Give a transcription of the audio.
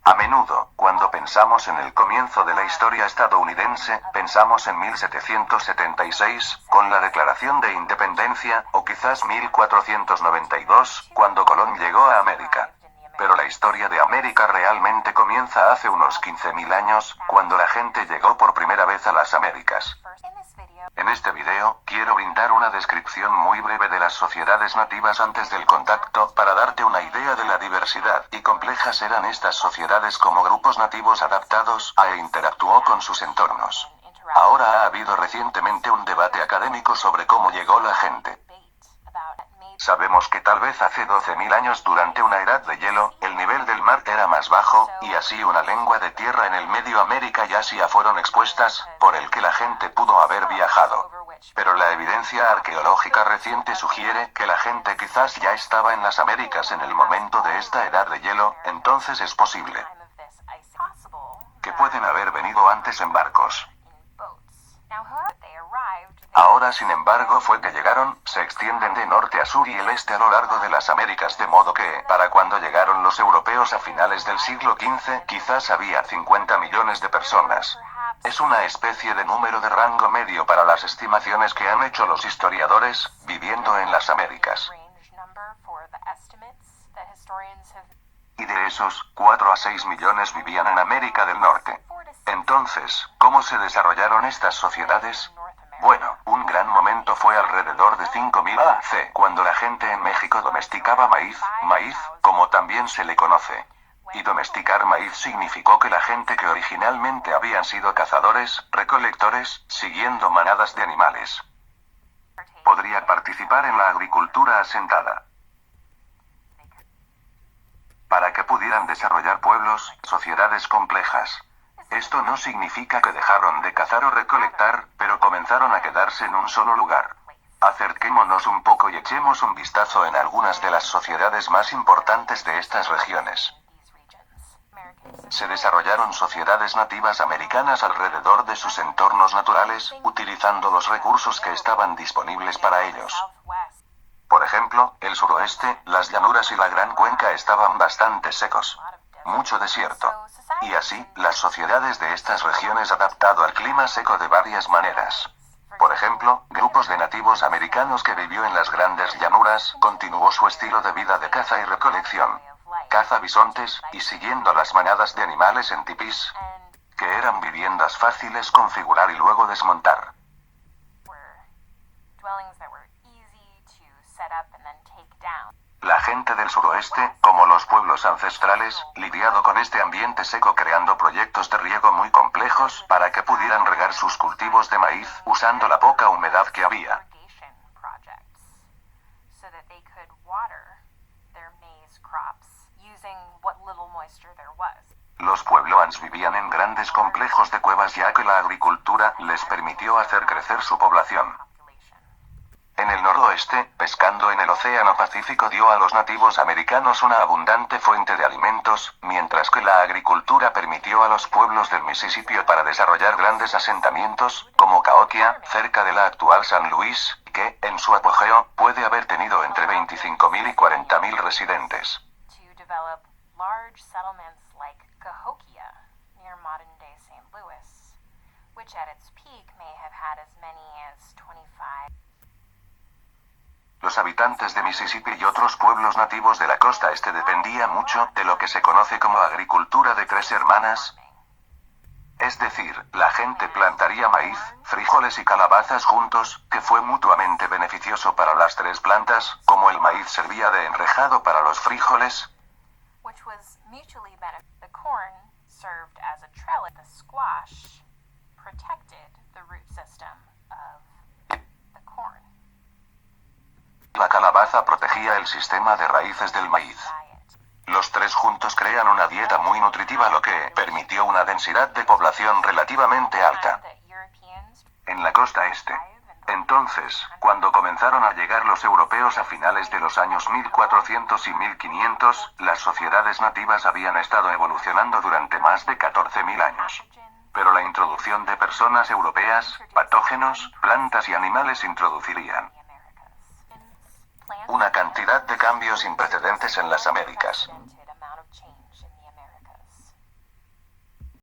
A menudo, cuando pensamos en el comienzo de la historia estadounidense, pensamos en 1776, con la Declaración de Independencia, o quizás 1492, cuando Colón llegó a América. Pero la historia de América realmente comienza hace unos 15.000 años, cuando la gente llegó por primera vez a las Américas. En este video, quiero brindar una descripción muy breve de las sociedades nativas antes del contacto, para darte una idea de la diversidad y complejas eran estas sociedades como grupos nativos adaptados a e interactuó con sus entornos. Ahora ha habido recientemente un debate académico sobre cómo llegó la gente. Sabemos que tal vez hace 12.000 años durante una edad de hielo, el nivel del mar era más bajo, y así una lengua de tierra en el medio América y Asia fueron expuestas, por el que la gente pudo haber viajado. Pero la evidencia arqueológica reciente sugiere que la gente quizás ya estaba en las Américas en el momento de esta edad de hielo, entonces es posible que pueden haber venido antes en barcos. Ahora sin embargo fue que llegaron, se extienden de norte a sur y el este a lo largo de las Américas de modo que, para cuando llegaron los europeos a finales del siglo XV, quizás había 50 millones de personas. Es una especie de número de rango medio para las estimaciones que han hecho los historiadores, viviendo en las Américas. Y de esos, 4 a 6 millones vivían en América del Norte. Entonces, ¿cómo se desarrollaron estas sociedades? Bueno, un gran momento fue alrededor de 5000 AC, cuando la gente en México domesticaba maíz, como también se le conoce. Y domesticar maíz significó que la gente que originalmente habían sido cazadores, recolectores, siguiendo manadas de animales, podría participar en la agricultura asentada. Para que pudieran desarrollar pueblos, sociedades complejas. Esto no significa que dejaron de cazar o recolectar, pero comenzaron a quedarse en un solo lugar. Acerquémonos un poco y echemos un vistazo en algunas de las sociedades más importantes de estas regiones. Se desarrollaron sociedades nativas americanas alrededor de sus entornos naturales, utilizando los recursos que estaban disponibles para ellos. Por ejemplo, el suroeste, las llanuras y la gran cuenca estaban bastante secos. Mucho desierto. Y así, las sociedades de estas regiones adaptado al clima seco de varias maneras. Por ejemplo, grupos de nativos americanos que vivió en las grandes llanuras, continuó su estilo de vida de caza y recolección. Caza bisontes, y siguiendo las manadas de animales en tipís, que eran viviendas fáciles configurar y luego desmontar. La gente del suroeste, como los pueblos ancestrales, lidiado con este ambiente seco creando proyectos de riego muy complejos para que pudieran regar sus cultivos de maíz, usando la poca humedad que había. Los puebloans vivían en grandes complejos de cuevas ya que la agricultura les permitió hacer crecer su población. En el noroeste, pescando en el Océano Pacífico dio a los nativos americanos una abundante fuente de alimentos, mientras que la agricultura permitió a los pueblos del Mississippi para desarrollar grandes asentamientos, como Cahokia, cerca de la actual San Luis, que, en su apogeo, puede haber tenido entre 25.000 y 40.000 residentes. Los habitantes de Mississippi y otros pueblos nativos de la costa este dependían mucho de lo que se conoce como agricultura de tres hermanas. Es decir, la gente plantaría maíz, frijoles y calabazas juntos, que fue mutuamente beneficioso para las tres plantas, como el maíz servía de enrejado para los frijoles. La calabaza protegía el sistema de raíces del maíz. Los tres juntos crean una dieta muy nutritiva lo que permitió una densidad de población relativamente alta en la costa este. Entonces, cuando comenzaron a llegar los europeos a finales de los años 1400 y 1500, las sociedades nativas habían estado evolucionando durante más de 14.000 años. Pero la introducción de personas europeas, patógenos, plantas y animales introducirían una cantidad de cambios sin precedentes en las Américas.